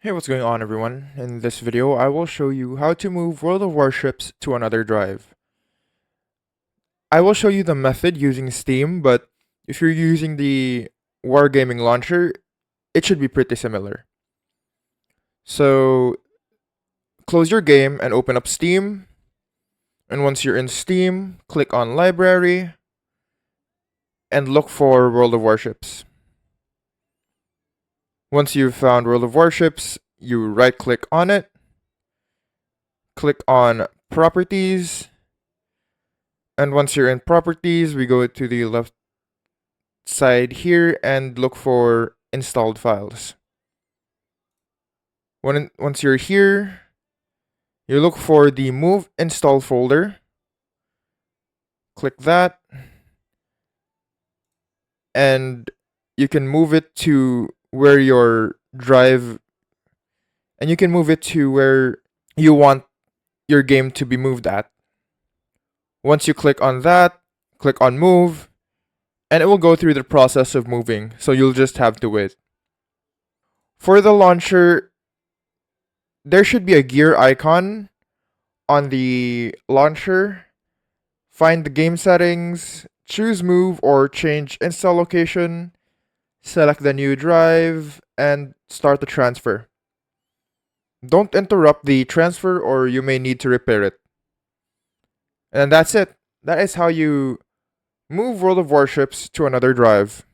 Hey, what's going on everyone? In this video, I will show you how to move World of Warships to another drive. I will show you the method using Steam, but if you're using the Wargaming launcher, it should be pretty similar. So, close your game and open up Steam. And once you're in Steam, click on Library and look for World of Warships. Once you've found World of Warships, you right click on it, click on Properties, and once you're in Properties, we go to the left side here and look for installed files. Once you're here, you look for the Move Install folder. Click that, and you can move it to where your drive, and you can move it to where you want your game to be moved at. Once you click on that, click on Move, and it will go through the process of moving, so you'll just have to wait. For the launcher, there should be a gear icon on the launcher. Find the game settings, choose move or change install location, select the new drive, and start the transfer. Don't interrupt the transfer or you may need to repair it. And that's it. That is how you move World of Warships to another drive.